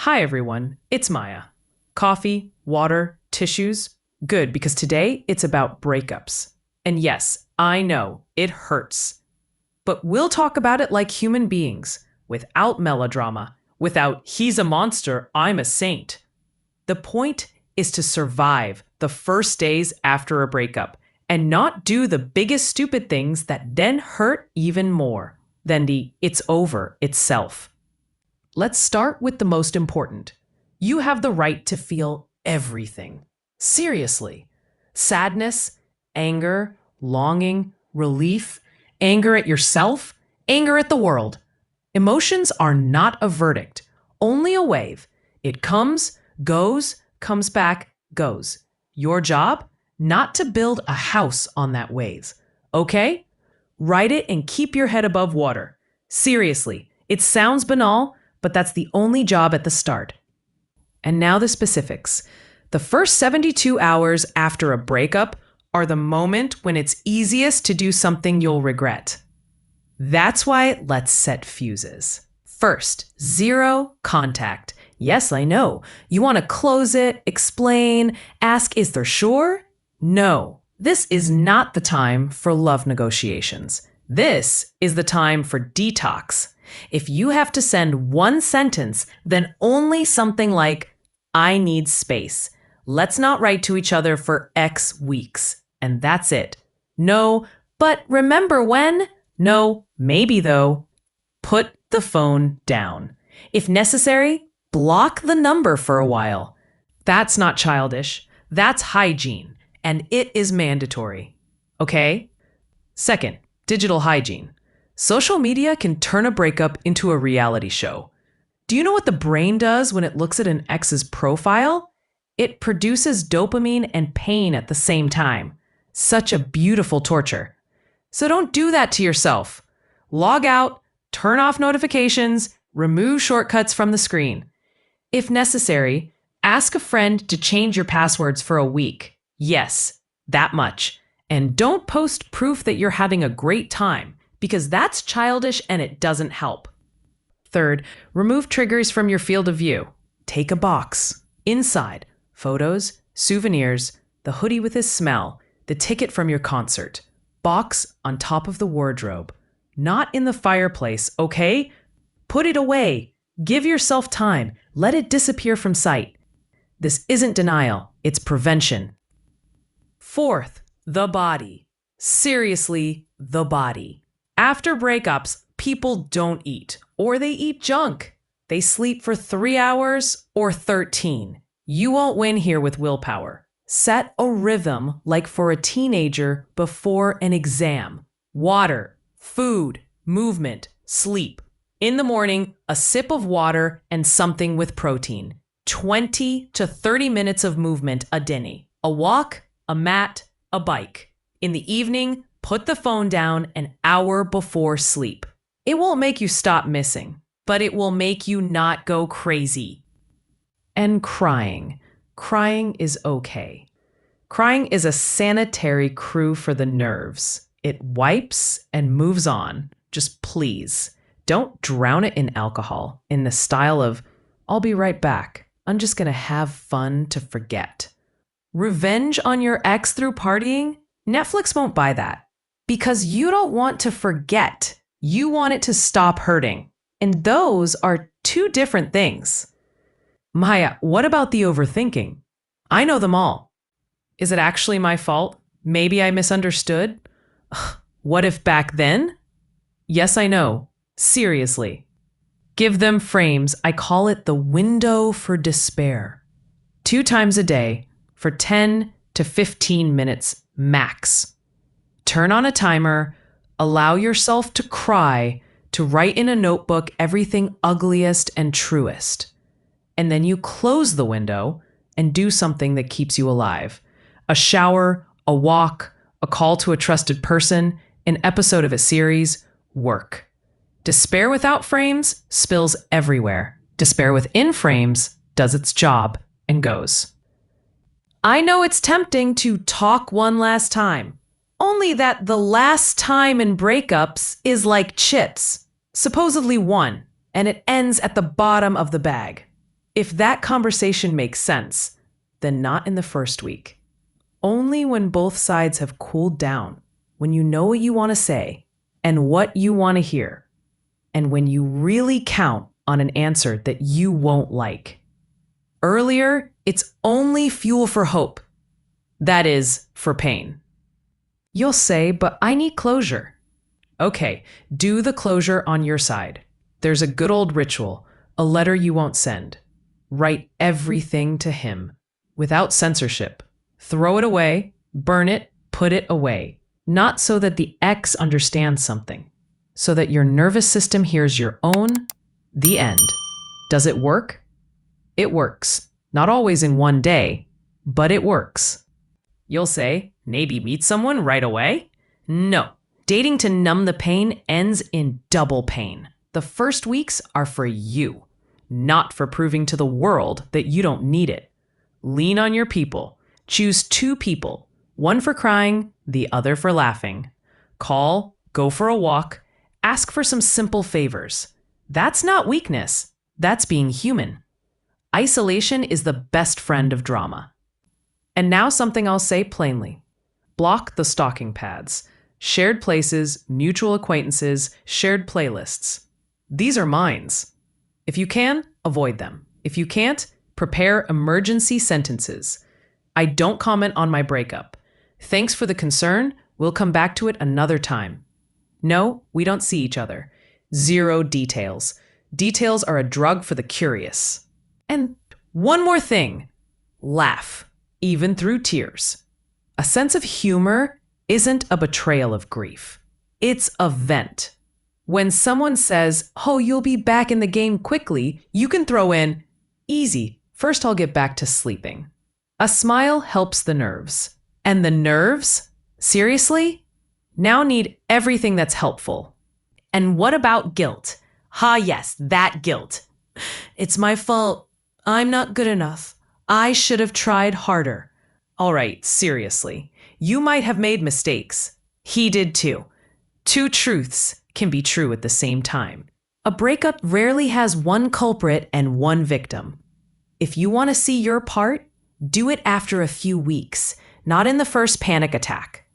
Hi everyone, it's Maya. Coffee, water, tissues? Good, because today it's about breakups. And yes, I know, it hurts. But we'll talk about it like human beings, without melodrama, without he's a monster, I'm a saint. The point is to survive the first days after a breakup and not do the biggest stupid things that then hurt even more than the it's over itself. Let's start with the most important. You have the right to feel everything. Seriously. Sadness, anger, longing, relief, anger at yourself, anger at the world. Emotions are not a verdict, only a wave. It comes, goes, comes back, goes. Your job? Not to build a house on that wave. Okay? Ride it and keep your head above water. Seriously, it sounds banal, but that's the only job at the start. And now the specifics. The first 72 hours after a breakup are the moment when it's easiest to do something you'll regret. That's why let's set fuses. First, zero contact. Yes, I know. You want to close it, explain, ask, is there sure? No, this is not the time for love negotiations. This is the time for detox. If you have to send one sentence, then only something like, I need space. Let's not write to each other for X weeks. And that's it. No, but remember when? No, maybe though. Put the phone down. If necessary, block the number for a while. That's not childish. That's hygiene. And it is mandatory. Okay? Second, digital hygiene. Social media can turn a breakup into a reality show. Do you know what the brain does when it looks at an ex's profile? It produces dopamine and pain at the same time. Such a beautiful torture. So don't do that to yourself. Log out, turn off notifications, remove shortcuts from the screen. If necessary, ask a friend to change your passwords for a week. Yes, that much. And don't post proof that you're having a great time, because that's childish and it doesn't help. Third, remove triggers from your field of view. Take a box. Inside, photos, souvenirs, the hoodie with his smell, the ticket from your concert. Box on top of the wardrobe. Not in the fireplace, okay? Put it away. Give yourself time. Let it disappear from sight. This isn't denial, it's prevention. Fourth, the body. Seriously, the body. After breakups, people don't eat, or they eat junk. They sleep for 3 hours or 13. You won't win here with willpower. Set a rhythm like for a teenager before an exam. Water, food, movement, sleep. In the morning, a sip of water and something with protein. 20 to 30 minutes of movement a day. A walk, a mat, a bike. In the evening, put the phone down an hour before sleep. It won't make you stop missing, but it will make you not go crazy. And crying. Crying is okay. Crying is a sanitary crew for the nerves. It wipes and moves on. Just please, don't drown it in alcohol in the style of, I'll be right back. I'm just gonna have fun to forget. Revenge on your ex through partying? Netflix won't buy that. Because you don't want to forget. You want it to stop hurting. And those are two different things. Maya, what about the overthinking? I know them all. Is it actually my fault? Maybe I misunderstood? Ugh, what if back then? Yes, I know. Seriously. Give them frames. I call it the window for despair. 2 times a day for 10 to 15 minutes max. Turn on a timer, allow yourself to cry, to write in a notebook everything ugliest and truest. And then you close the window and do something that keeps you alive. A shower, a walk, a call to a trusted person, an episode of a series, work. Despair without frames spills everywhere. Despair within frames does its job and goes. I know it's tempting to talk one last time. Only that the last time in breakups is like chips, supposedly one, and it ends at the bottom of the bag. If that conversation makes sense, then not in the first week. Only when both sides have cooled down, when you know what you want to say and what you want to hear, and when you really count on an answer that you won't like. Earlier, it's only fuel for hope. That is, for pain. You'll say, but I need closure. Okay, do the closure on your side. There's a good old ritual, a letter you won't send. Write everything to him, without censorship. Throw it away, burn it, put it away. Not so that the ex understands something, so that your nervous system hears your own, the end. Does it work? It works. Not always in one day, but it works. You'll say, maybe meet someone right away? No. Dating to numb the pain ends in double pain. The first weeks are for you, not for proving to the world that you don't need it. Lean on your people. Choose 2 people, one for crying, the other for laughing. Call, go for a walk, ask for some simple favors. That's not weakness. That's being human. Isolation is the best friend of drama. And now something I'll say plainly. Block the stalking pads. Shared places, mutual acquaintances, shared playlists. These are mines. If you can, avoid them. If you can't, prepare emergency sentences. I don't comment on my breakup. Thanks for the concern. We'll come back to it another time. No, we don't see each other. 0 details. Details are a drug for the curious. And one more thing. Laugh, even through tears. A sense of humor isn't a betrayal of grief. It's a vent. When someone says, oh, you'll be back in the game quickly, you can throw in, easy, first I'll get back to sleeping. A smile helps the nerves. And the nerves, seriously, now need everything that's helpful. And what about guilt? Yes, that guilt. It's my fault. I'm not good enough. I should have tried harder. All right, seriously. You might have made mistakes. He did too. 2 truths can be true at the same time. A breakup rarely has one culprit and one victim. If you want to see your part, do it after a few weeks, not in the first panic attack.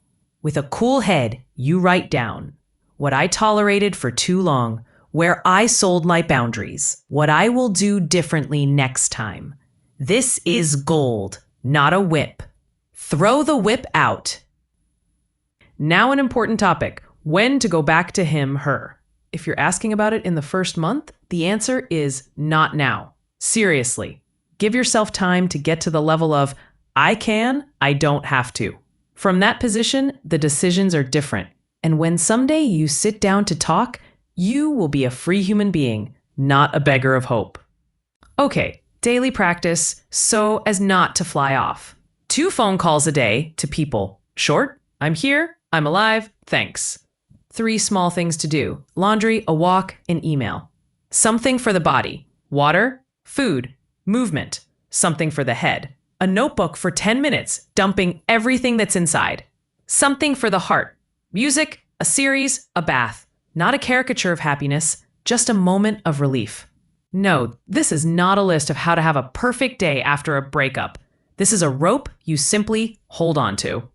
With a cool head, you write down what I tolerated for too long, where I sold my boundaries, what I will do differently next time. This is gold, not a whip. Throw the whip out. Now an important topic, when to go back to him, her. If you're asking about it in the first month, the answer is not now. Seriously, give yourself time to get to the level of, I can, I don't have to. From that position, the decisions are different. And when someday you sit down to talk, you will be a free human being, not a beggar of hope. Okay, daily practice so as not to fly off. 2 phone calls a day to people. Short, I'm here, I'm alive, thanks. 3 small things to do. Laundry, a walk, an email. Something for the body. Water, food, movement. Something for the head. A notebook for 10 minutes, dumping everything that's inside. Something for the heart. Music, a series, a bath. Not a caricature of happiness, just a moment of relief. No, this is not a list of how to have a perfect day after a breakup. This is a rope you simply hold on to.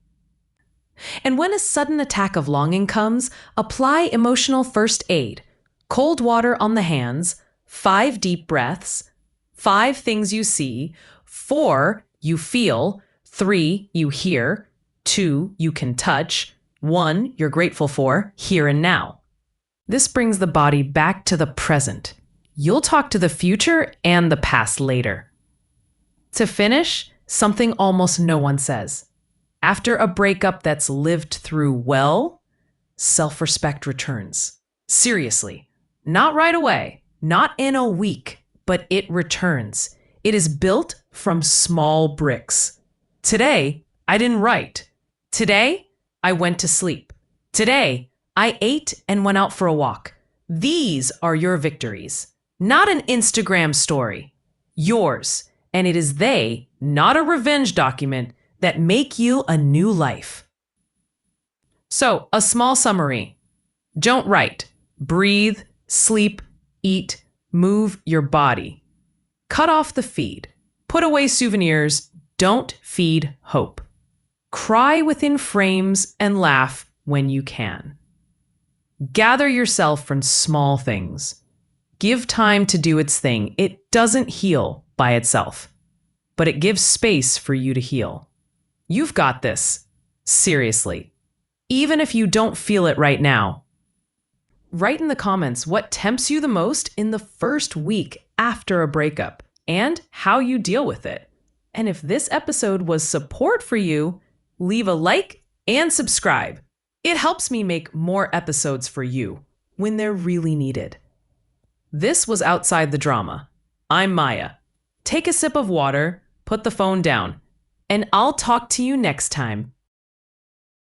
And when a sudden attack of longing comes, apply emotional first aid. Cold water on the hands, 5 deep breaths, 5 things you see, 4 you feel, 3 you hear, 2 you can touch, 1 you're grateful for, here and now. This brings the body back to the present. You'll talk to the future and the past later. To finish, something almost no one says. After a breakup that's lived through well, self-respect returns. Seriously, not right away, not in a week, but it returns. It is built from small bricks. Today, I didn't write. Today, I went to sleep. Today, I ate and went out for a walk. These are your victories, not an Instagram story. Yours, and it is they, not a revenge document, that make you a new life. So, a small summary. Don't write. Breathe, sleep, eat, move your body. Cut off the feed. Put away souvenirs. Don't feed hope. Cry within frames and laugh when you can. Gather yourself from small things. Give time to do its thing. It doesn't heal by itself, but it gives space for you to heal. You've got this. Seriously. Even if you don't feel it right now. Write in the comments what tempts you the most in the first week after a breakup and how you deal with it. And if this episode was support for you, leave a like and subscribe. It helps me make more episodes for you when they're really needed. This was Outside the Drama. I'm Maya. Take a sip of water, put the phone down, and I'll talk to you next time.